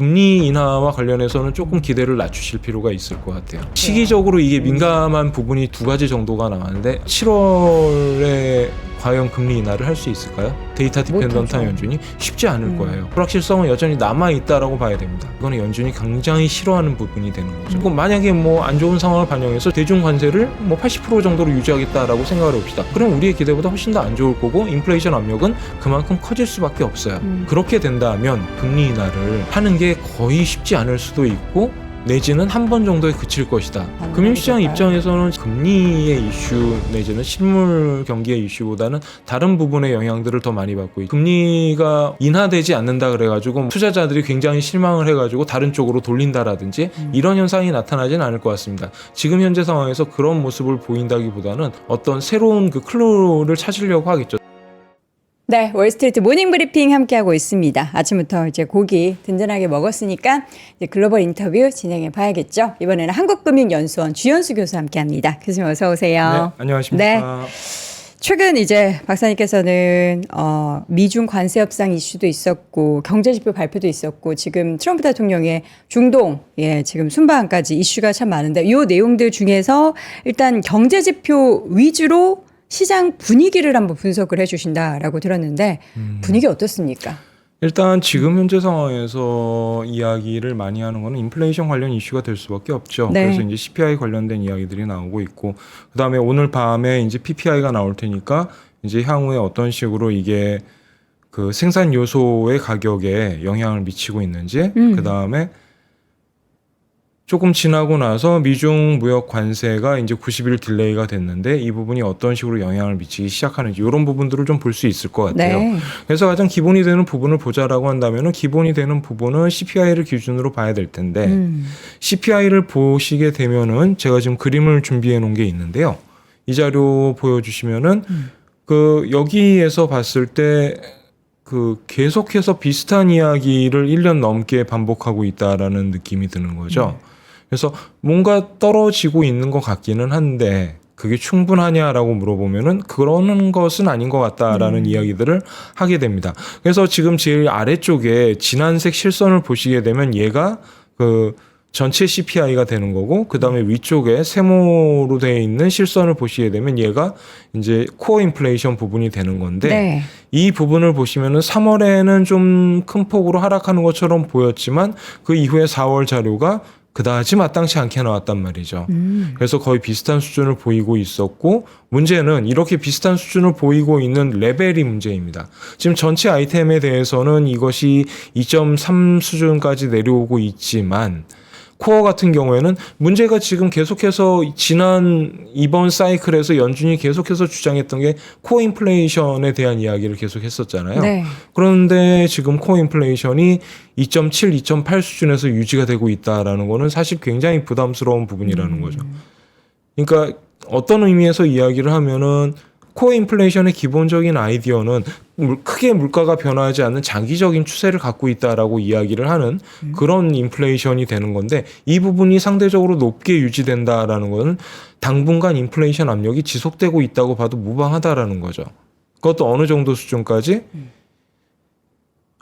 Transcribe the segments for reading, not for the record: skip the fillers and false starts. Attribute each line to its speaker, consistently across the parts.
Speaker 1: 금리 인하와 관련해서는 조금 기대를 낮추실 필요가 있을 것 같아요. 시기적으로 이게 민감한 부분이 두 가지 정도가 나왔는데 7월에 과연 금리 인하를 할 수 있을까요? 데이터 디펜던트한 연준이 쉽지 않을 거예요. 불확실성은 여전히 남아있다라고 봐야 됩니다. 이거는 연준이 굉장히 싫어하는 부분이 되는 거죠. 그럼 만약에 뭐 안 좋은 상황을 반영해서 대중 관세를 뭐 80% 정도로 유지하겠다라고 생각을 해봅시다. 그럼 우리의 기대보다 훨씬 더 안 좋을 거고 인플레이션 압력은 그만큼 커질 수밖에 없어요. 그렇게 된다면 금리 인하를 하는 게 거의 쉽지 않을 수도 있고 내지는 한 번 정도에 그칠 것이다. 금융시장 입장에서는 금리의 이슈 내지는 실물 경기의 이슈보다는 다른 부분의 영향들을 더 많이 받고 있고 금리가 인하되지 않는다 그래가지고 투자자들이 굉장히 실망을 해가지고 다른 쪽으로 돌린다라든지 이런 현상이 나타나진 않을 것 같습니다. 지금 현재 상황에서 그런 모습을 보인다기보다는 어떤 새로운 그 클루를 찾으려고 하겠죠.
Speaker 2: 네, 월스트리트 모닝 브리핑 함께하고 있습니다. 아침부터 이제 고기 든든하게 먹었으니까 이제 글로벌 인터뷰 진행해 봐야겠죠. 이번에는 한국금융연수원 주연수 교수 함께합니다. 교수님 어서 오세요.
Speaker 1: 네, 안녕하십니까.
Speaker 2: 네. 최근 이제 박사님께서는 미중 관세 협상 이슈도 있었고 경제지표 발표도 있었고 지금 트럼프 대통령의 중동 지금 순방까지 이슈가 참 많은데 이 내용들 중에서 일단 경제지표 위주로 시장 분위기를 한번 분석을 해주신다라고 들었는데 분위기 어떻습니까? 일단
Speaker 1: 지금 현재 상황에서 이야기를 많이 하는 거는 인플레이션 관련 이슈가 될 수밖에 없죠.
Speaker 2: 네.
Speaker 1: 그래서 이제 CPI 관련된 이야기들이 나오고 있고, 그다음에 오늘 밤에 이제 PPI가 나올 테니까 이제 향후에 어떤 식으로 이게 그 생산 요소의 가격에 영향을 미치고 있는지, 그다음에 조금 지나고 나서 미중 무역 관세가 이제 90일 딜레이가 됐는데 이 부분이 어떤 식으로 영향을 미치기 시작하는지 이런 부분들을 좀 볼 수 있을 것 같아요.
Speaker 2: 네.
Speaker 1: 그래서 가장 기본이 되는 부분을 보자라고 한다면은 기본이 되는 부분은 CPI를 기준으로 봐야 될 텐데 CPI를 보시게 되면은 제가 지금 그림을 준비해 놓은 게 있는데요. 이 자료 보여주시면은 그 여기에서 봤을 때 그 계속해서 비슷한 이야기를 1년 넘게 반복하고 있다라는 느낌이 드는 거죠. 그래서 뭔가 떨어지고 있는 것 같기는 한데 그게 충분하냐라고 물어보면은 그러는 것은 아닌 것 같다라는 이야기들을 하게 됩니다. 그래서 지금 제일 아래쪽에 진한색 실선을 보시게 되면 얘가 그 전체 CPI가 되는 거고 그 다음에 위쪽에 세모로 되어 있는 실선을 보시게 되면 얘가 이제 코어 인플레이션 부분이 되는 건데
Speaker 2: 네.
Speaker 1: 이 부분을 보시면은 3월에는 좀 큰 폭으로 하락하는 것처럼 보였지만 그 이후에 4월 자료가 그다지 마땅치 않게 나왔단 말이죠. 그래서 거의 비슷한 수준을 보이고 있었고 문제는 이렇게 비슷한 수준을 보이고 있는 레벨이 문제입니다. 지금 전체 아이템에 대해서는 이것이 2.3 수준까지 내려오고 있지만 코어 같은 경우에는 문제가 지금 계속해서 이번 사이클에서 연준이 계속해서 주장했던 게 코어 인플레이션에 대한 이야기를 계속 했었잖아요.
Speaker 2: 네.
Speaker 1: 그런데 지금 코어 인플레이션이 2.7, 2.8 수준에서 유지가 되고 있다라는 거는 사실 굉장히 부담스러운 부분이라는 거죠. 그러니까 어떤 의미에서 이야기를 하면은 코어 인플레이션의 기본적인 아이디어는 크게 물가가 변화하지 않는 장기적인 추세를 갖고 있다라고 이야기를 하는 그런 인플레이션이 되는 건데 이 부분이 상대적으로 높게 유지된다라는 것은 당분간 인플레이션 압력이 지속되고 있다고 봐도 무방하다라는 거죠. 그것도 어느 정도 수준까지?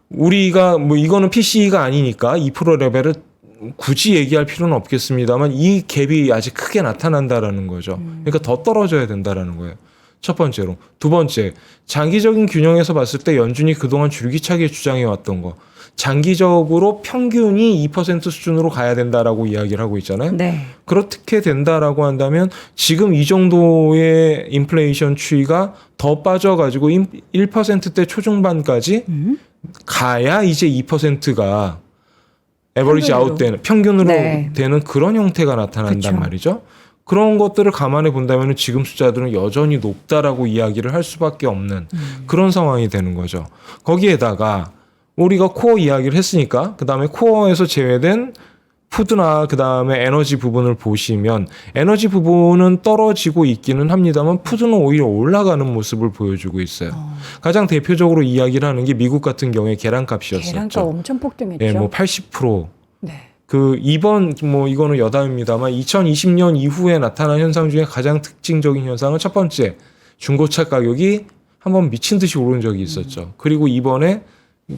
Speaker 1: 우리가 뭐 이거는 PCE가 아니니까 2% 레벨을 굳이 얘기할 필요는 없겠습니다만 이 갭이 아직 크게 나타난다라는 거죠. 그러니까 더 떨어져야 된다라는 거예요. 첫 번째로. 두 번째, 장기적인 균형에서 봤을 때 연준이 그동안 줄기차게 주장해왔던 거. 장기적으로 평균이 2% 수준으로 가야 된다라고 이야기를 하고 있잖아요.
Speaker 2: 네.
Speaker 1: 그렇게 된다라고 한다면 지금 이 정도의 인플레이션 추이가 더 빠져가지고 1%대 초중반까지 가야 이제 2%가 에버리지 아웃되는 평균으로
Speaker 2: 네.
Speaker 1: 되는 그런 형태가 나타난단
Speaker 2: 그쵸.
Speaker 1: 말이죠. 그런 것들을 감안해 본다면 지금 숫자들은 여전히 높다라고 이야기를 할 수밖에 없는 그런 상황이 되는 거죠. 거기에다가 우리가 코어 이야기를 했으니까 그다음에 코어에서 제외된 푸드나 그다음에 에너지 부분을 보시면 에너지 부분은 떨어지고 있기는 합니다만 푸드는 오히려 올라가는 모습을 보여주고 있어요. 가장 대표적으로 이야기를 하는 게 미국 같은 경우에 계란값이었었죠.
Speaker 2: 계란값 엄청 폭등했죠.
Speaker 1: 예, 뭐 80%.
Speaker 2: 네.
Speaker 1: 그 이번 뭐 이거는 여담입니다만 2020년 이후에 나타난 현상 중에 가장 특징적인 현상은 첫 번째 중고차 가격이 한번 미친 듯이 오른 적이 있었죠. 그리고 이번에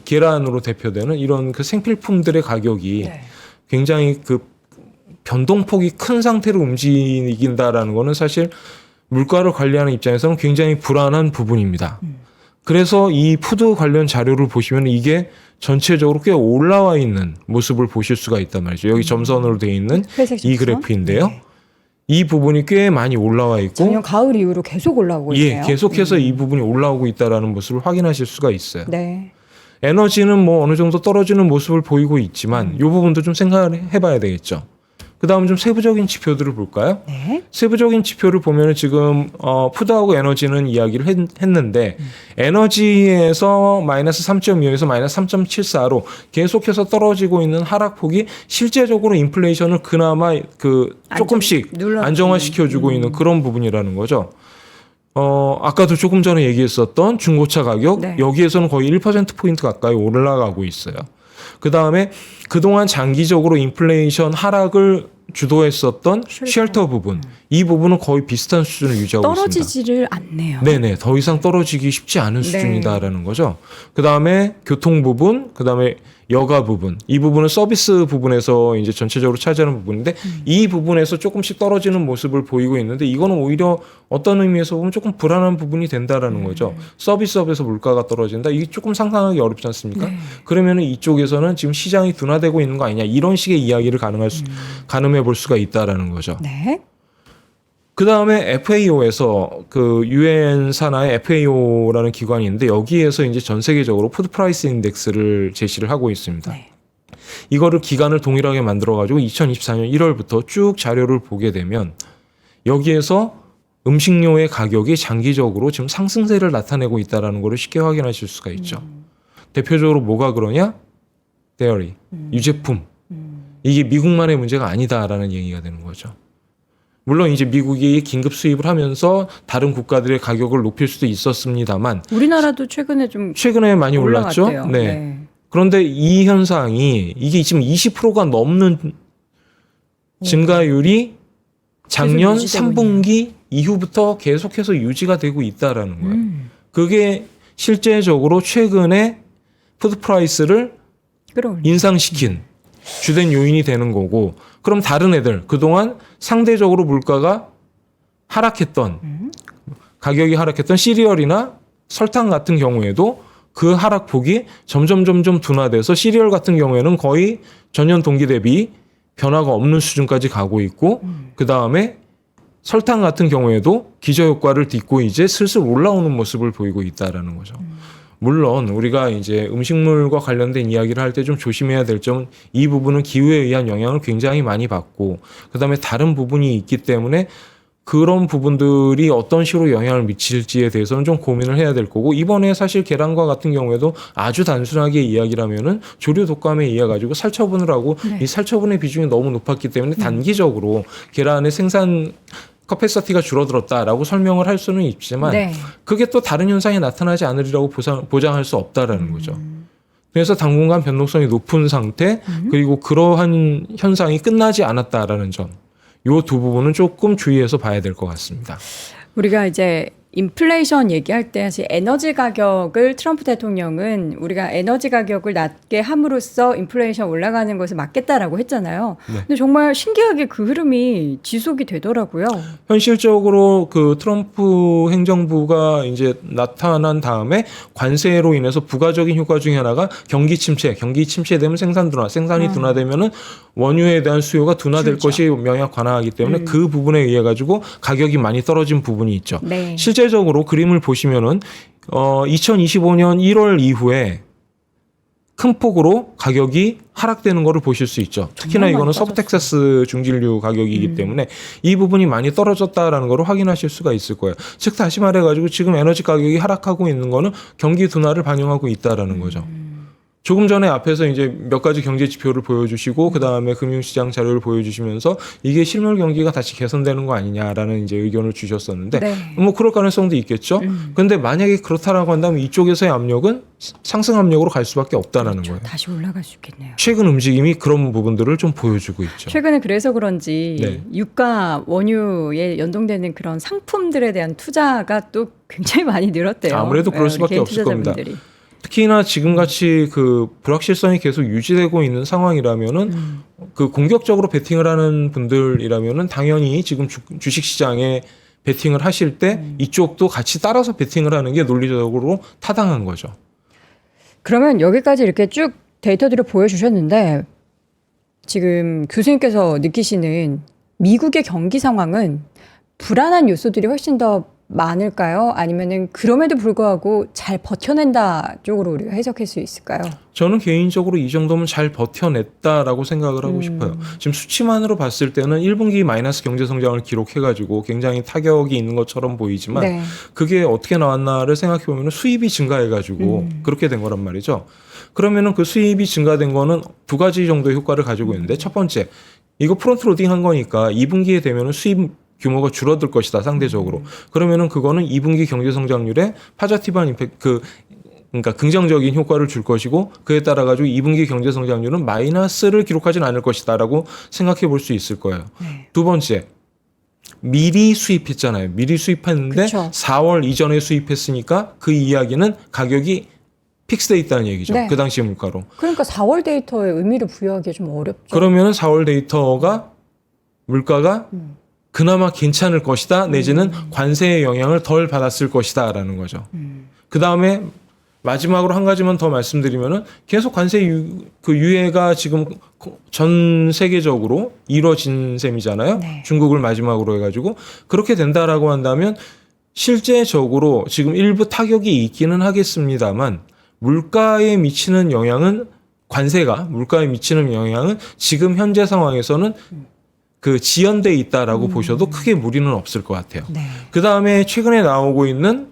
Speaker 1: 계란으로 대표되는 이런 그 생필품들의 가격이
Speaker 2: 네.
Speaker 1: 굉장히 그 변동폭이 큰 상태로 움직인다라는 거는 사실 물가를 관리하는 입장에서는 굉장히 불안한 부분입니다. 그래서 이 푸드 관련 자료를 보시면 이게 전체적으로 꽤 올라와 있는 모습을 보실 수가 있단 말이죠. 여기 점선으로 되어 있는
Speaker 2: 회색
Speaker 1: 이
Speaker 2: 점선?
Speaker 1: 그래프인데요.
Speaker 2: 네.
Speaker 1: 이 부분이 꽤 많이 올라와 있고
Speaker 2: 작년 가을 이후로 계속 올라오고 있네요.
Speaker 1: 예, 계속해서 이 부분이 올라오고 있다라는 모습을 확인하실 수가 있어요.
Speaker 2: 네.
Speaker 1: 에너지는 뭐 어느 정도 떨어지는 모습을 보이고 있지만 이 부분도 좀 생각을 해봐야 되겠죠. 그 다음 좀 세부적인 지표들을 볼까요?
Speaker 2: 네.
Speaker 1: 세부적인 지표를 보면은 지금 푸드하고 에너지는 이야기를 했는데 에너지에서 마이너스 3.25에서 마이너스 3.74로 계속해서 떨어지고 있는 하락폭이 실제적으로 인플레이션을 그나마 그 조금씩
Speaker 2: 눌러주는.
Speaker 1: 안정화시켜주고 있는 그런 부분이라는 거죠. 아까도 조금 전에 얘기했었던 중고차 가격
Speaker 2: 네.
Speaker 1: 여기에서는 거의 1%포인트 가까이 올라가고 있어요. 그 다음에 그동안 장기적으로 인플레이션 하락을 주도했었던 쉘터 부분 이 부분은 거의 비슷한 수준을 유지하고 있습니다.
Speaker 2: 떨어지지를 않네요.
Speaker 1: 네네 더 이상 떨어지기 쉽지 않은 수준이다라는 거죠. 그 다음에 교통 부분, 그 다음에 여가 부분 이 부분은 서비스 부분에서 이제 전체적으로 차지하는 부분인데 이 부분에서 조금씩 떨어지는 모습을 보이고 있는데 이거는 오히려 어떤 의미에서 보면 조금 불안한 부분이 된다라는 거죠. 서비스업에서 물가가 떨어진다 이게 조금 상상하기 어렵지 않습니까?
Speaker 2: 네.
Speaker 1: 그러면은 이쪽에서는 지금 시장이 둔화되고 있는 거 아니냐 이런 식의 이야기를 가늠해 볼 수가 있다라는 거죠.
Speaker 2: 네.
Speaker 1: 그 다음에 FAO에서 그 유엔 산하의 FAO라는 기관이 있는데 여기에서 이제 전 세계적으로 푸드 프라이스 인덱스를 제시를 하고 있습니다.
Speaker 2: 네.
Speaker 1: 이거를 기간을 동일하게 만들어가지고 2024년 1월부터 쭉 자료를 보게 되면 여기에서 음식료의 가격이 장기적으로 지금 상승세를 나타내고 있다는 것을 쉽게 확인하실 수가 있죠. 대표적으로 뭐가 그러냐? 데어리, 유제품. 이게 미국만의 문제가 아니다라는 얘기가 되는 거죠. 물론 이제 미국이 긴급 수입을 하면서 다른 국가들의 가격을 높일 수도 있었습니다만
Speaker 2: 우리나라도 최근에 좀
Speaker 1: 최근에 많이 올랐죠.
Speaker 2: 올라갔대요.
Speaker 1: 네. 그런데 이 현상이 이게 지금 20%가 넘는 증가율이 작년
Speaker 2: 계속 유지되고
Speaker 1: 3분기 이후부터 계속해서 유지가 되고 있다라는 거예요. 그게 실제적으로 최근에 푸드 프라이스를
Speaker 2: 끌어올려.
Speaker 1: 인상시킨 주된 요인이 되는 거고 그럼 다른 애들 그동안 상대적으로 물가가 하락했던 가격이 하락했던 시리얼이나 설탕 같은 경우에도 그 하락폭이 점점 둔화돼서 시리얼 같은 경우에는 거의 전년 동기 대비 변화가 없는 수준까지 가고 있고 그 다음에 설탕 같은 경우에도 기저효과를 딛고 이제 슬슬 올라오는 모습을 보이고 있다라는 거죠. 물론 우리가 이제 음식물과 관련된 이야기를 할 때 좀 조심해야 될 점은 이 부분은 기후에 의한 영향을 굉장히 많이 받고 그다음에 다른 부분이 있기 때문에 그런 부분들이 어떤 식으로 영향을 미칠지에 대해서는 좀 고민을 해야 될 거고 이번에 사실 계란과 같은 경우에도 아주 단순하게 이야기라면은 조류 독감에 의해 가지고 살처분을 하고 이 살처분의 비중이 너무 높았기 때문에 단기적으로 계란의 생산 커패시티가 줄어들었다라고 설명을 할 수는 있지만
Speaker 2: 네.
Speaker 1: 그게 또 다른 현상이 나타나지 않으리라고 보장할 수 없다라는 거죠. 그래서 당분간 변동성이 높은 상태 그리고 그러한 현상이 끝나지 않았다라는 점. 요 두 부분은 조금 주의해서 봐야 될 것 같습니다.
Speaker 2: 우리가 이제 인플레이션 얘기할 때 사실 에너지 가격을 트럼프 대통령은 우리가 에너지 가격을 낮게 함으로써 인플레이션 올라가는 것을 막겠다라고 했잖아요.
Speaker 1: 네.
Speaker 2: 근데 정말 신기하게 그 흐름이 지속이 되더라고요.
Speaker 1: 현실적으로 그 트럼프 행정부가 이제 나타난 다음에 관세로 인해서 부가적인 효과 중에 하나가 경기 침체되면 생산이 둔화되면은 원유에 대한 수요가 둔화될
Speaker 2: 줄죠.
Speaker 1: 것이 명약 관화하기 때문에 그 부분에 의해 가지고 가격이 많이 떨어진 부분이 있죠.
Speaker 2: 네.
Speaker 1: 실제적으로 그림을 보시면은 2025년 1월 이후에 큰 폭으로 가격이 하락되는 것을 보실 수 있죠. 특히나
Speaker 2: 정말
Speaker 1: 이거는
Speaker 2: 많이
Speaker 1: 서부 텍사스 중진류 가격이기 때문에 이 부분이 많이 떨어졌다라는 것을 확인하실 수가 있을 거예요. 즉 다시 말해가지고 지금 에너지 가격이 하락하고 있는 거는 경기 둔화를 반영하고 있다라는 거죠. 조금 전에 앞에서 이제 몇 가지 경제 지표를 보여주시고 그 다음에 금융시장 자료를 보여주시면서 이게 실물 경기가 다시 개선되는 거 아니냐라는 이제 의견을 주셨었는데
Speaker 2: 네.
Speaker 1: 뭐 그럴 가능성도 있겠죠. 그런데 만약에 그렇다라고 한다면 이쪽에서의 압력은 상승 압력으로 갈 수밖에 없다라는 거예요.
Speaker 2: 다시 올라갈 수 있겠네요.
Speaker 1: 최근 움직임이 그런 부분들을 좀 보여주고 있죠.
Speaker 2: 최근에 그래서 그런지
Speaker 1: 네.
Speaker 2: 유가 원유에 연동되는 그런 상품들에 대한 투자가 또 굉장히 많이 늘었대요.
Speaker 1: 아무래도 그럴
Speaker 2: 우리
Speaker 1: 수밖에
Speaker 2: 개인
Speaker 1: 없을 겁니다.
Speaker 2: 투자자분들이.
Speaker 1: 특히나 지금같이 그 불확실성이 계속 유지되고 있는 상황이라면은 그 공격적으로 베팅을 하는 분들이라면은 당연히 지금 주식 시장에 베팅을 하실 때 이쪽도 같이 따라서 베팅을 하는 게 논리적으로 타당한 거죠.
Speaker 2: 그러면 여기까지 이렇게 쭉 데이터들을 보여주셨는데 지금 교수님께서 느끼시는 미국의 경기 상황은 불안한 요소들이 훨씬 더 많을까요? 아니면은 그럼에도 불구하고 잘 버텨낸다 쪽으로 우리가 해석할 수 있을까요?
Speaker 1: 저는 개인적으로 이 정도면 잘 버텨냈다라고 생각을 하고 싶어요. 지금 수치만으로 봤을 때는 1분기 마이너스 경제 성장을 기록해가지고 굉장히 타격이 있는 것처럼 보이지만
Speaker 2: 네.
Speaker 1: 그게 어떻게 나왔나를 생각해 보면 수입이 증가해가지고 그렇게 된 거란 말이죠. 그러면은 그 수입이 증가된 거는 두 가지 정도의 효과를 가지고 있는데 첫 번째, 이거 프론트 로딩 한 거니까 2분기에 되면은 수입 규모가 줄어들 것이다 상대적으로. 그러면은 그거는 2분기 경제 성장률에 파자티브한 임팩트 그러니까 긍정적인 효과를 줄 것이고 그에 따라 가지고 2분기 경제 성장률은 마이너스를 기록하진 않을 것이다라고 생각해 볼 수 있을 거예요.
Speaker 2: 네.
Speaker 1: 두 번째, 미리 수입했잖아요. 미리 수입했는데
Speaker 2: 그쵸.
Speaker 1: 4월 이전에 수입했으니까 그 이야기는 가격이 픽스돼 있다는 얘기죠.
Speaker 2: 네.
Speaker 1: 그 당시 물가로.
Speaker 2: 그러니까 4월 데이터에 의미를 부여하기 좀 어렵죠.
Speaker 1: 그러면은 4월 데이터가 물가가 그나마 괜찮을 것이다 내지는 관세의 영향을 덜 받았을 것이다라는 거죠. 그 다음에 마지막으로 한 가지만 더 말씀드리면은 계속 관세 유예가 지금 전 세계적으로 이루어진 셈이잖아요.
Speaker 2: 네.
Speaker 1: 중국을 마지막으로 해가지고 그렇게 된다라고 한다면 실제적으로 지금 일부 타격이 있기는 하겠습니다만 물가에 미치는 영향은 관세가 물가에 미치는 영향은 지금 현재 상황에서는 그 지연돼 있다라고 보셔도 크게 무리는 없을 것 같아요.
Speaker 2: 네.
Speaker 1: 그 다음에 최근에 나오고 있는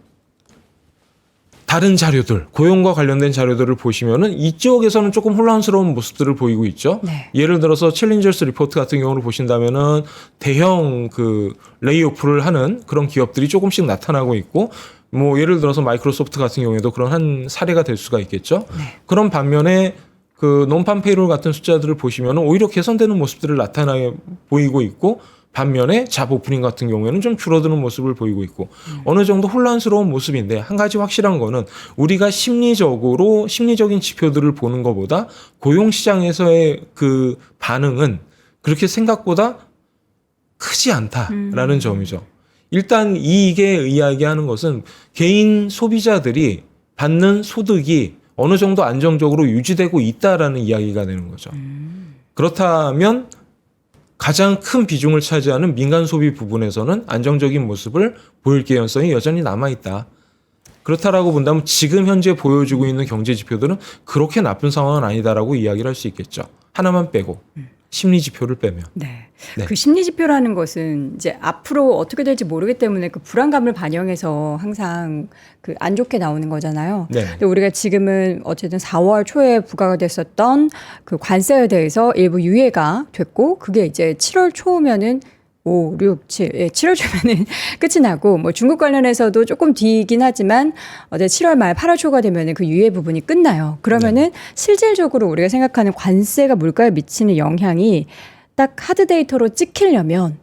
Speaker 1: 다른 자료들, 고용과 관련된 자료들을 보시면은 이쪽에서는 조금 혼란스러운 모습들을 보이고 있죠.
Speaker 2: 네.
Speaker 1: 예를 들어서 챌린저스 리포트 같은 경우를 보신다면은 대형 그 레이오프를 하는 그런 기업들이 조금씩 나타나고 있고, 뭐 예를 들어서 마이크로소프트 같은 경우에도 그런 한 사례가 될 수가 있겠죠.
Speaker 2: 네.
Speaker 1: 그런 반면에 그 논판 페이롤 같은 숫자들을 보시면은 오히려 개선되는 모습들을 나타나 보이고 있고, 반면에 잡 오프닝 같은 경우에는 좀 줄어드는 모습을 보이고 있고 어느 정도 혼란스러운 모습인데 한 가지 확실한 거는 우리가 심리적인 지표들을 보는 것보다 고용시장에서의 그 반응은 그렇게 생각보다 크지 않다라는 점이죠. 일단 이게 이야기하는 것은 개인 소비자들이 받는 소득이 어느 정도 안정적으로 유지되고 있다라는 이야기가 되는 거죠. 그렇다면 가장 큰 비중을 차지하는 민간 소비 부분에서는 안정적인 모습을 보일 개연성이 여전히 남아있다. 그렇다라고 본다면 지금 현재 보여주고 있는 경제 지표들은 그렇게 나쁜 상황은 아니다라고 이야기를 할 수 있겠죠. 하나만 빼고 심리 지표를 빼면.
Speaker 2: 네.
Speaker 1: 네.
Speaker 2: 그 심리 지표라는 것은 이제 앞으로 어떻게 될지 모르기 때문에 그 불안감을 반영해서 항상 그 안 좋게 나오는 거잖아요.
Speaker 1: 네.
Speaker 2: 근데 우리가 지금은 어쨌든 4월 초에 부과가 됐었던 그 관세에 대해서 일부 유예가 됐고 그게 이제 7월 초면은 5, 6, 7, 7월 초면은 끝이 나고 뭐 중국 관련해서도 조금 뒤이긴 하지만 어제 7월 말 8월 초가 되면은 그 유예 부분이 끝나요. 그러면은 실질적으로 우리가 생각하는 관세가 물가에 미치는 영향이 딱 하드 데이터로 찍히려면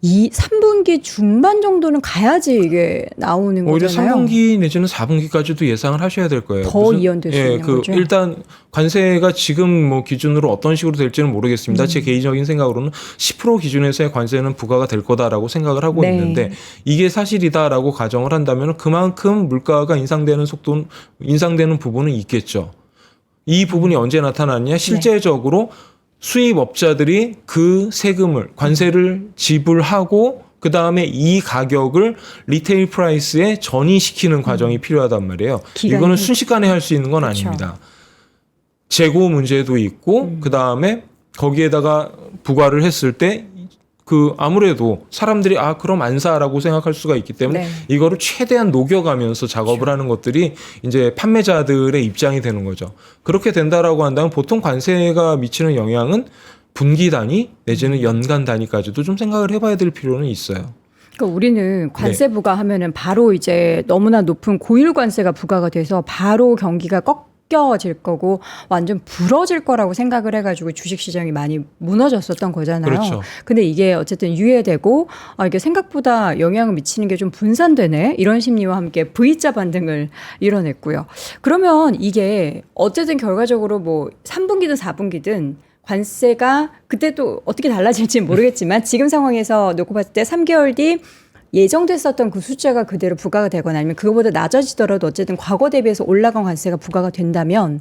Speaker 2: 이 3분기 중반 정도는 가야지 이게 나오는
Speaker 1: 오히려
Speaker 2: 거잖아요.
Speaker 1: 3분기 내지는 4분기까지도 예상을 하셔야 될 거예요.
Speaker 2: 더 이연될 수 있는 거죠.
Speaker 1: 일단 관세가 지금 뭐 기준으로 어떤 식으로 될지는 모르겠습니다. 제 개인적인 생각으로는 10% 기준에서의 관세는 부과가 될 거다라고 생각을 하고
Speaker 2: 네.
Speaker 1: 있는데 이게 사실이다라고 가정을 한다면 그만큼 물가가 인상되는 부분은 있겠죠. 이 부분이 언제 나타났냐? 실제적으로 수입업자들이 그 세금을 관세를 지불하고 그 다음에 이 가격을 리테일 프라이스에 전이시키는 과정이 필요하단 말이에요. 이거는 순식간에 할 수 있는 건
Speaker 2: 그렇죠.
Speaker 1: 아닙니다. 재고 문제도 있고 그 다음에 거기에다가 부과를 했을 때 그 아무래도 사람들이 그럼 안 사라고 생각할 수가 있기 때문에
Speaker 2: 네.
Speaker 1: 이거를 최대한 녹여가면서 작업을 하는 것들이 이제 판매자들의 입장이 되는 거죠. 그렇게 된다라고 한다면 보통 관세가 미치는 영향은 분기 단위 내지는 연간 단위까지도 좀 생각을 해봐야 될 필요는 있어요.
Speaker 2: 그러니까 우리는 관세 부과하면은 바로 이제 너무나 높은 고율 관세가 부과가 돼서 바로 경기가 꺾여질 거고 완전 부러질 거라고 생각을 해가지고 주식시장이 많이 무너졌었던 거잖아요.
Speaker 1: 그렇죠.
Speaker 2: 근데 이게 어쨌든 유예되고 이게 생각보다 영향을 미치는 게 좀 분산되네 이런 심리와 함께 V자 반등을 이뤄냈고요. 그러면 이게 어쨌든 결과적으로 뭐 3분기든 4분기든 관세가 그때 또 어떻게 달라질지는 모르겠지만 지금 상황에서 놓고 봤을 때 3개월 뒤 예정됐었던 그 숫자가 그대로 부과가 되거나 아니면 그거보다 낮아지더라도 어쨌든 과거 대비해서 올라간 관세가 부과가 된다면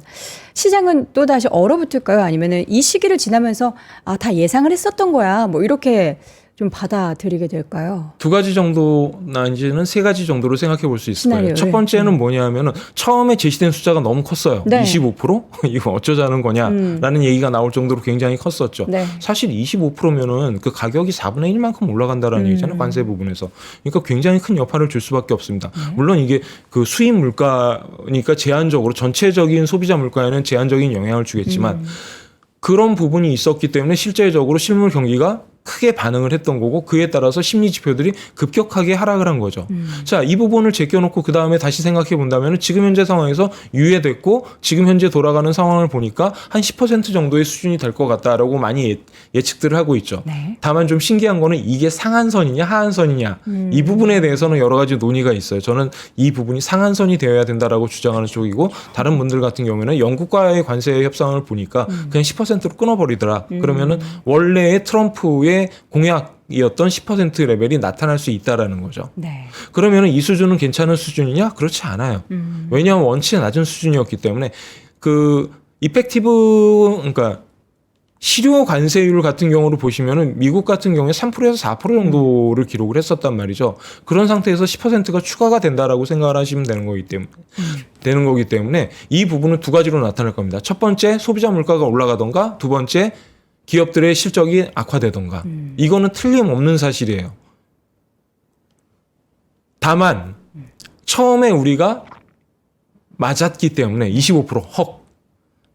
Speaker 2: 시장은 또 다시 얼어붙을까요? 아니면은 이 시기를 지나면서 다 예상을 했었던 거야. 뭐 이렇게 좀 받아들이게 될까요?
Speaker 1: 두 가지 정도나 이제는 세 가지 정도로 생각해 볼 수 있을 거예요.
Speaker 2: 시나리오를.
Speaker 1: 첫 번째는 뭐냐면은 처음에 제시된 숫자가 너무 컸어요.
Speaker 2: 네.
Speaker 1: 25%? 이거 어쩌자는 거냐라는 얘기가 나올 정도로 굉장히 컸었죠.
Speaker 2: 네.
Speaker 1: 사실 25%면은 그 가격이 4분의 1만큼 올라간다라는 얘기잖아요. 관세 부분에서. 그러니까 굉장히 큰 여파를 줄 수밖에 없습니다. 물론 이게 그 수입 물가니까 제한적으로 전체적인 소비자 물가에는 제한적인 영향을 주겠지만 그런 부분이 있었기 때문에 실제적으로 실물 경기가 크게 반응을 했던 거고 그에 따라서 심리 지표들이 급격하게 하락을 한 거죠. 자, 이 부분을 제껴놓고 그 다음에 다시 생각해 본다면 지금 현재 상황에서 유예됐고 지금 현재 돌아가는 상황을 보니까 한 10% 정도의 수준이 될 것 같다라고 많이 예측들을 하고 있죠.
Speaker 2: 네.
Speaker 1: 다만 좀 신기한 거는 이게 상한선이냐 하한선이냐 이 부분에 대해서는 여러 가지 논의가 있어요. 저는 이 부분이 상한선이 되어야 된다라고 주장하는 쪽이고 다른 분들 같은 경우에는 영국과의 관세 협상을 보니까 그냥 10%로 끊어버리더라. 그러면은 원래의 트럼프의 공약이었던 10% 레벨이 나타날 수 있다라는 거죠.
Speaker 2: 네.
Speaker 1: 그러면 이 수준은 괜찮은 수준이냐? 그렇지 않아요. 왜냐하면 원체 낮은 수준이었기 때문에 그 이펙티브 그러니까 실효 관세율 같은 경우를 보시면은 미국 같은 경우에 3%에서 4% 정도를 기록을 했었단 말이죠. 그런 상태에서 10%가 추가가 된다라고 생각을 하시면 되는 거기 때문에 이 부분은 두 가지로 나타날 겁니다. 첫 번째 소비자 물가가 올라가던가 두 번째 기업들의 실적이 악화되던가 이거는 틀림없는 사실이에요. 다만 처음에 우리가 맞았기 때문에 25% 헉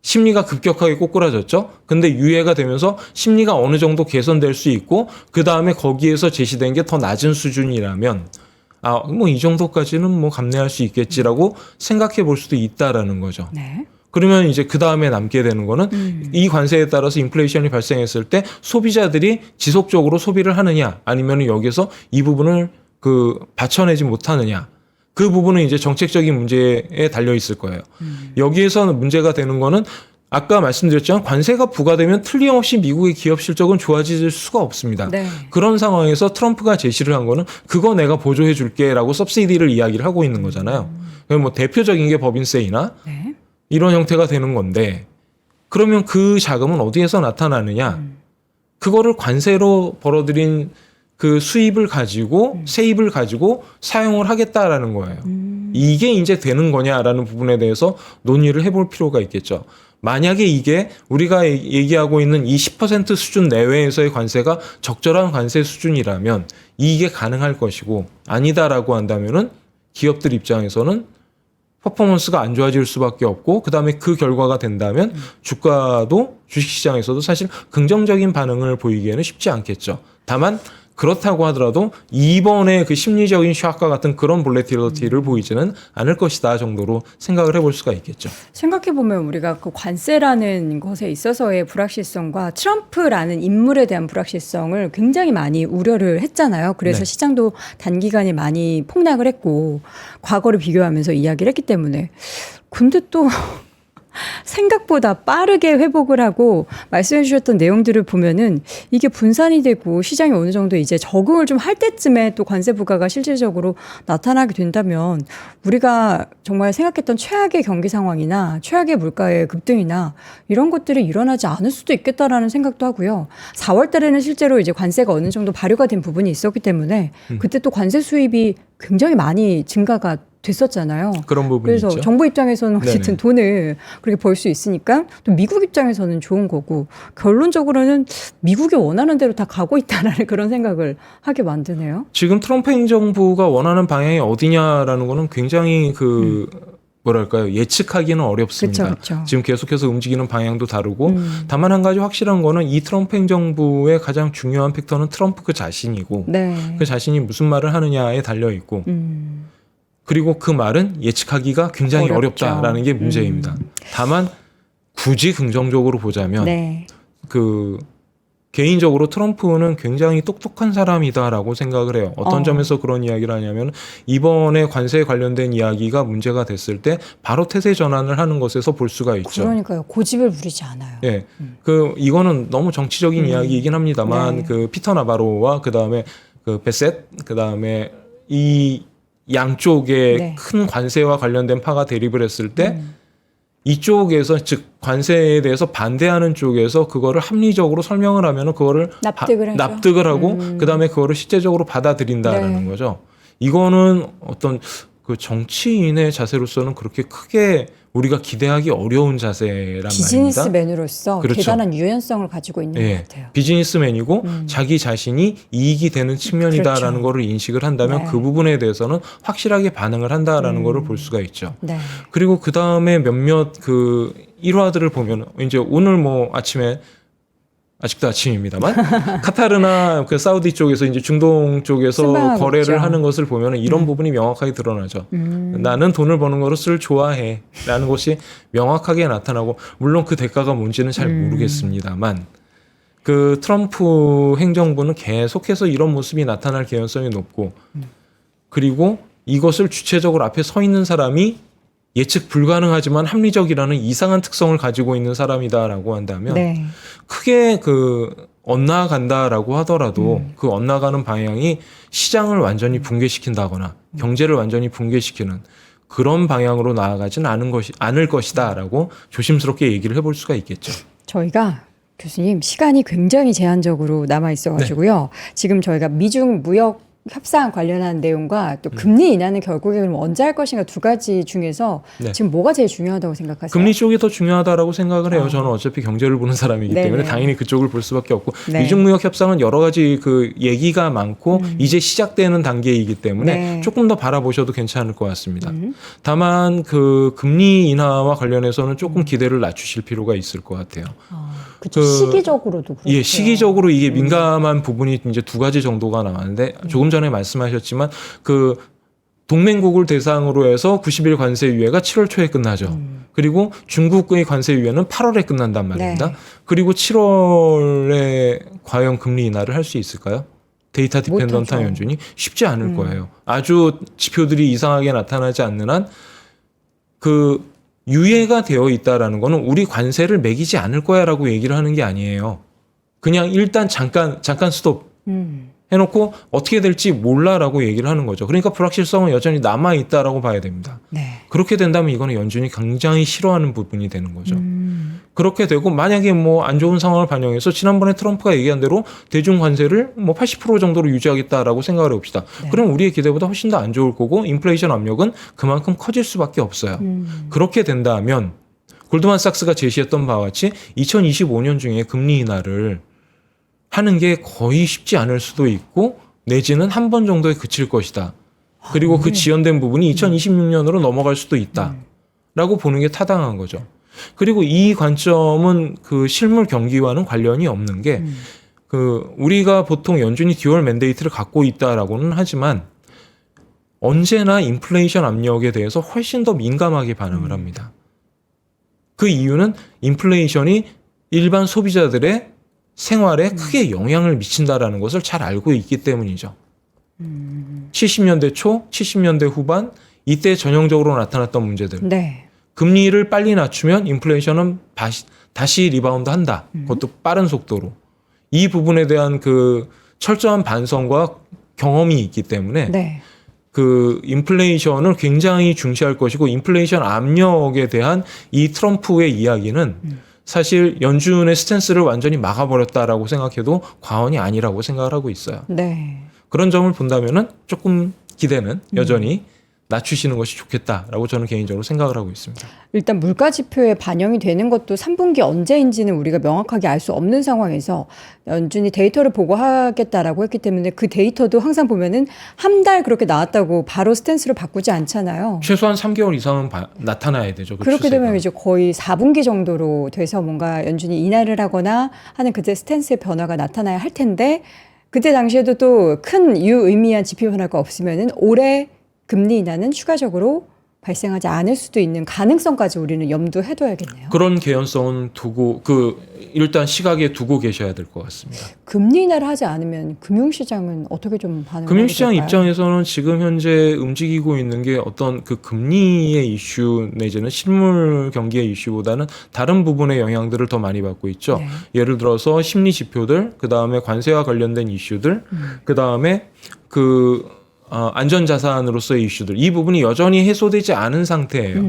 Speaker 1: 심리가 급격하게 꼬꾸라졌죠. 근데 유예가 되면서 심리가 어느 정도 개선될 수 있고 그 다음에 거기에서 제시된 게 더 낮은 수준이라면 뭐 이 정도까지는 뭐 감내할 수 있겠지라고 생각해 볼 수도 있다라는 거죠.
Speaker 2: 네.
Speaker 1: 그러면 이제 그 다음에 남게 되는 거는 이 관세에 따라서 인플레이션이 발생했을 때 소비자들이 지속적으로 소비를 하느냐 아니면 여기서 이 부분을 받쳐내지 못하느냐 그 부분은 이제 정책적인 문제에 달려 있을 거예요. 여기에서 문제가 되는 거는 아까 말씀드렸지만 관세가 부과되면 틀림없이 미국의 기업 실적은 좋아질 수가 없습니다.
Speaker 2: 네.
Speaker 1: 그런 상황에서 트럼프가 제시를 한 거는 그거 내가 보조해 줄게라고 서브시디를 이야기를 하고 있는 거잖아요. 뭐 대표적인 게 법인세이나
Speaker 2: 네.
Speaker 1: 이런 형태가 되는 건데 그러면 그 자금은 어디에서 나타나느냐? 그거를 관세로 벌어들인 그 수입을 가지고 세입을 가지고 사용을 하겠다라는 거예요. 이게 이제 되는 거냐라는 부분에 대해서 논의를 해볼 필요가 있겠죠. 만약에 이게 우리가 얘기하고 있는 이 10% 수준 내외에서의 관세가 적절한 관세 수준이라면 이게 가능할 것이고 아니다라고 한다면은 기업들 입장에서는 퍼포먼스가 안 좋아질 수밖에 없고 그다음에 그 결과가 된다면 주가도 주식시장에서도 사실 긍정적인 반응을 보이기에는 쉽지 않겠죠. 다만 그렇다고 하더라도 이번에 그 심리적인 샥과 같은 그런 볼레틸리티를 보이지는 않을 것이다 정도로 생각을 해볼 수가 있겠죠.
Speaker 2: 생각해보면 우리가 그 관세라는 것에 있어서의 불확실성과 트럼프라는 인물에 대한 불확실성을 굉장히 많이 우려를 했잖아요. 그래서
Speaker 1: 네.
Speaker 2: 시장도 단기간에 많이 폭락을 했고 과거를 비교하면서 이야기를 했기 때문에 근데 또 생각보다 빠르게 회복을 하고 말씀해 주셨던 내용들을 보면은 이게 분산이 되고 시장이 어느 정도 이제 적응을 좀 할 때쯤에 또 관세 부과가 실질적으로 나타나게 된다면 우리가 정말 생각했던 최악의 경기 상황이나 최악의 물가의 급등이나 이런 것들이 일어나지 않을 수도 있겠다라는 생각도 하고요. 4월 달에는 실제로 이제 관세가 어느 정도 발효가 된 부분이 있었기 때문에 그때 또 관세 수입이 굉장히 많이 증가가 됐었잖아요.
Speaker 1: 그런 부분이
Speaker 2: 그래서
Speaker 1: 있죠.
Speaker 2: 정부 입장에서는 어쨌든
Speaker 1: 네네.
Speaker 2: 돈을 그렇게 벌 수 있으니까 또 미국 입장에서는 좋은 거고 결론적으로는 미국이 원하는 대로 다 가고 있다라는 그런 생각을 하게 만드네요.
Speaker 1: 지금 트럼프 행정부가 원하는 방향이 어디냐라는 거는 굉장히 뭐랄까요 예측하기는 어렵습니다.
Speaker 2: 그쵸.
Speaker 1: 지금 계속해서 움직이는 방향도 다르고 다만 한 가지 확실한 거는 이 트럼프 행정부의 가장 중요한 팩터는 트럼프 그 자신이고
Speaker 2: 네.
Speaker 1: 그 자신이 무슨 말을 하느냐에 달려 있고 그리고 그 말은 예측하기가 굉장히
Speaker 2: 어렵죠.
Speaker 1: 어렵다라는 게 문제입니다. 다만 굳이 긍정적으로 보자면
Speaker 2: 네.
Speaker 1: 그 개인적으로 트럼프는 굉장히 똑똑한 사람이다라고 생각을 해요. 어떤 점에서 그런 이야기를 하냐면 이번에 관세에 관련된 이야기가 문제가 됐을 때 바로 태세 전환을 하는 것에서 볼 수가 있죠.
Speaker 2: 그러니까요. 고집을 부리지 않아요.
Speaker 1: 예, 이거는 너무 정치적인 이야기이긴 합니다만
Speaker 2: 네.
Speaker 1: 그 피터 나바로와 그 다음에 그 베셋 그 다음에 이 양쪽의
Speaker 2: 네.
Speaker 1: 큰 관세와 관련된 파가 대립을 했을 때 이쪽에서 즉 관세에 대해서 반대하는 쪽에서 그거를 합리적으로 설명을 하면은 그거를
Speaker 2: 납득을 하죠.
Speaker 1: 하고 그다음에 그거를 실제적으로 받아들인다라는
Speaker 2: 네.
Speaker 1: 거죠. 이거는 어떤 그 정치인의 자세로서는 그렇게 크게 우리가 기대하기 어려운 자세란 말입니다.
Speaker 2: 비즈니스맨으로서
Speaker 1: 그렇죠.
Speaker 2: 대단한 유연성을 가지고 있는
Speaker 1: 예,
Speaker 2: 것 같아요.
Speaker 1: 비즈니스맨이고 자기 자신이 이익이 되는 측면이다라는
Speaker 2: 그렇죠.
Speaker 1: 거를 인식을 한다면
Speaker 2: 네.
Speaker 1: 그 부분에 대해서는 확실하게 반응을 한다라는 거를 볼 수가 있죠.
Speaker 2: 네.
Speaker 1: 그리고 그 다음에 몇몇 그 일화들을 보면 이제 오늘 뭐 아침에 아직도 아침입니다만 카타르나 그 사우디 쪽에서 이제 중동 쪽에서
Speaker 2: 순방하고
Speaker 1: 거래를
Speaker 2: 있죠.
Speaker 1: 하는 것을 보면은 이런 부분이 명확하게 드러나죠. 나는 돈을 버는 것을 좋아해라는 것이 명확하게 나타나고 물론 그 대가가 뭔지는 잘 모르겠습니다만 그 트럼프 행정부는 계속해서 이런 모습이 나타날 개연성이 높고 그리고 이것을 주체적으로 앞에 서 있는 사람이 예측 불가능하지만 합리적이라는 이상한 특성을 가지고 있는 사람이다라고 한다면
Speaker 2: 네.
Speaker 1: 크게 그 엇나간다라고 하더라도 그 엇나가는 방향이 시장을 완전히 붕괴시킨다거나 경제를 완전히 붕괴시키는 그런 방향으로 나아가진 않을 것이다라고 조심스럽게 얘기를 해볼 수가 있겠죠.
Speaker 2: 저희가 교수님 시간이 굉장히 제한적으로 남아 있어가지고요.
Speaker 1: 네.
Speaker 2: 지금 저희가 미중 무역 협상 관련한 내용과 또 금리 인하는 결국에 그럼 언제 할 것인가 두 가지 중에서
Speaker 1: 네.
Speaker 2: 지금 뭐가 제일 중요하다고 생각하세요?
Speaker 1: 금리 쪽이 더 중요하다라고 생각을 해요. 저는 어차피 경제를 보는 사람이기
Speaker 2: 네네.
Speaker 1: 때문에 당연히 그쪽을 볼 수밖에 없고
Speaker 2: 네.
Speaker 1: 미중무역 협상은 여러 가지 그 얘기가 많고 이제 시작되는 단계이기 때문에
Speaker 2: 네.
Speaker 1: 조금 더 바라보셔도 괜찮을 것 같습니다. 다만 그 금리 인하와 관련해서는 조금 기대를 낮추실 필요가 있을 것 같아요.
Speaker 2: 그쵸.
Speaker 1: 그-
Speaker 2: 시기적으로도 그렇고.
Speaker 1: 예, 시기적으로 이게 민감한 부분이 이제 두 가지 정도가 나왔는데 조금 전에 말씀하셨지만 그 동맹국을 대상으로 해서 90일 관세 유예가 7월 초에 끝나죠. 그리고 중국의 관세 유예는 8월에 끝난단 말입니다.
Speaker 2: 네.
Speaker 1: 그리고 7월에 과연 금리 인하를 할 수 있을까요? 데이터 디펜던트한
Speaker 2: 못하죠.
Speaker 1: 연준이 쉽지 않을 거예요. 아주 지표들이 이상하게 나타나지 않는 한 그 유예가 되어 있다라는 거는 우리 관세를 매기지 않을 거야라고 얘기를 하는 게 아니에요. 그냥 일단 잠깐 스톱 해놓고 어떻게 될지 몰라라고 얘기를 하는 거죠. 그러니까 불확실성은 여전히 남아 있다라고 봐야 됩니다.
Speaker 2: 네.
Speaker 1: 그렇게 된다면 이거는 연준이 굉장히 싫어하는 부분이 되는 거죠. 그렇게 되고 만약에 뭐 안 좋은 상황을 반영해서 지난번에 트럼프가 얘기한 대로 대중 관세를 뭐 80% 정도로 유지하겠다라고 생각을 해봅시다.
Speaker 2: 네.
Speaker 1: 그럼 우리의 기대보다 훨씬 더 안 좋을 거고 인플레이션 압력은 그만큼 커질 수밖에 없어요. 그렇게 된다면 골드만삭스가 제시했던 바와 같이 2025년 중에 금리 인하를 하는 게 거의 쉽지 않을 수도 있고 내지는 한 번 정도에 그칠 것이다. 그리고 그 지연된 부분이 2026년으로 넘어갈 수도 있다라고 보는 게 타당한 거죠. 그리고 이 관점은 그 실물 경기와는 관련이 없는 게 그 우리가 보통 연준이 듀얼 맨데이트를 갖고 있다라고는 하지만 언제나 인플레이션 압력에 대해서 훨씬 더 민감하게 반응을 합니다. 그 이유는 인플레이션이 일반 소비자들의 생활에 크게 영향을 미친다라는 것을 잘 알고 있기 때문이죠. 70년대 초, 70년대 후반 이때 전형적으로 나타났던 문제들.
Speaker 2: 네.
Speaker 1: 금리를 빨리 낮추면 인플레이션은 다시 리바운드 한다. 그것도 빠른 속도로. 이 부분에 대한 그 철저한 반성과 경험이 있기 때문에
Speaker 2: 네.
Speaker 1: 그 인플레이션을 굉장히 중시할 것이고 인플레이션 압력에 대한 이 트럼프의 이야기는 사실 연준의 스탠스를 완전히 막아버렸다라고 생각해도 과언이 아니라고 생각을 하고 있어요.
Speaker 2: 네.
Speaker 1: 그런 점을 본다면은 조금 기대는 여전히 낮추시는 것이 좋겠다라고 저는 개인적으로 생각을 하고 있습니다.
Speaker 2: 일단 물가 지표에 반영이 되는 것도 3분기 언제인지는 우리가 명확하게 알 수 없는 상황에서 연준이 데이터를 보고하겠다라고 했기 때문에 그 데이터도 항상 보면은 한 달 그렇게 나왔다고 바로 스탠스를 바꾸지 않잖아요.
Speaker 1: 최소한 3개월 이상은 나타나야 되죠. 그
Speaker 2: 그렇게
Speaker 1: 추세가.
Speaker 2: 되면 이제 거의 4분기 정도로 돼서 뭔가 연준이 인하를 하거나 하는 그때 스탠스의 변화가 나타나야 할 텐데 그때 당시에도 또 큰 유의미한 지표 변화가 없으면은 올해 금리 인하는 추가적으로 발생하지 않을 수도 있는 가능성까지 우리는 염두해둬야겠네요.
Speaker 1: 그런 개연성은 두고 일단 시각에 두고 계셔야 될 것 같습니다.
Speaker 2: 금리 인하를 하지 않으면 금융시장은 어떻게 좀 반응을
Speaker 1: 금융시장
Speaker 2: 하게 될까요?
Speaker 1: 입장에서는 지금 현재 움직이고 있는 게 어떤 그 금리의 이슈 내지는 실물 경기의 이슈보다는 다른 부분의 영향들을 더 많이 받고 있죠.
Speaker 2: 네.
Speaker 1: 예를 들어서 심리 지표들, 그 다음에 관세와 관련된 이슈들, 그 다음에 안전자산으로서의 이슈들, 이 부분이 여전히 해소되지 않은 상태예요.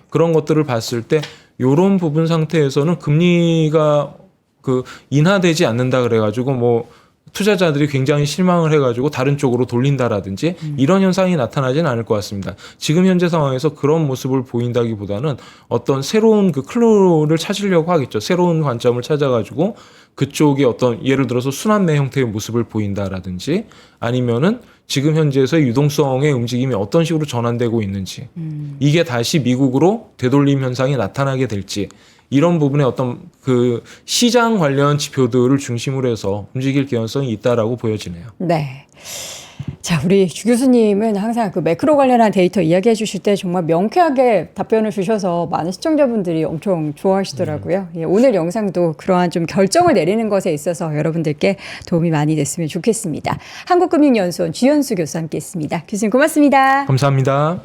Speaker 1: 그런 것들을 봤을 때 이런 부분 상태에서는 금리가 인하되지 않는다 그래가지고 뭐 투자자들이 굉장히 실망을 해가지고 다른 쪽으로 돌린다라든지 이런 현상이 나타나지는 않을 것 같습니다. 지금 현재 상황에서 그런 모습을 보인다기보다는 어떤 새로운 클루를 찾으려고 하겠죠. 새로운 관점을 찾아가지고 그쪽이 어떤 예를 들어서 순환매 형태의 모습을 보인다라든지 아니면은 지금 현재에서의 유동성의 움직임이 어떤 식으로 전환되고 있는지 이게 다시 미국으로 되돌림 현상이 나타나게 될지 이런 부분에 어떤 시장 관련 지표들을 중심으로 해서 움직일 개연성이 있다라고 보여지네요.
Speaker 2: 네. 자, 우리 주 교수님은 항상 매크로 관련한 데이터 이야기해 주실 때 정말 명쾌하게 답변을 주셔서 많은 시청자분들이 엄청 좋아하시더라고요. 예, 오늘 영상도 그러한 좀 결정을 내리는 것에 있어서 여러분들께 도움이 많이 됐으면 좋겠습니다. 한국금융연수원 주현수 교수 함께 했습니다. 교수님 고맙습니다.
Speaker 1: 감사합니다.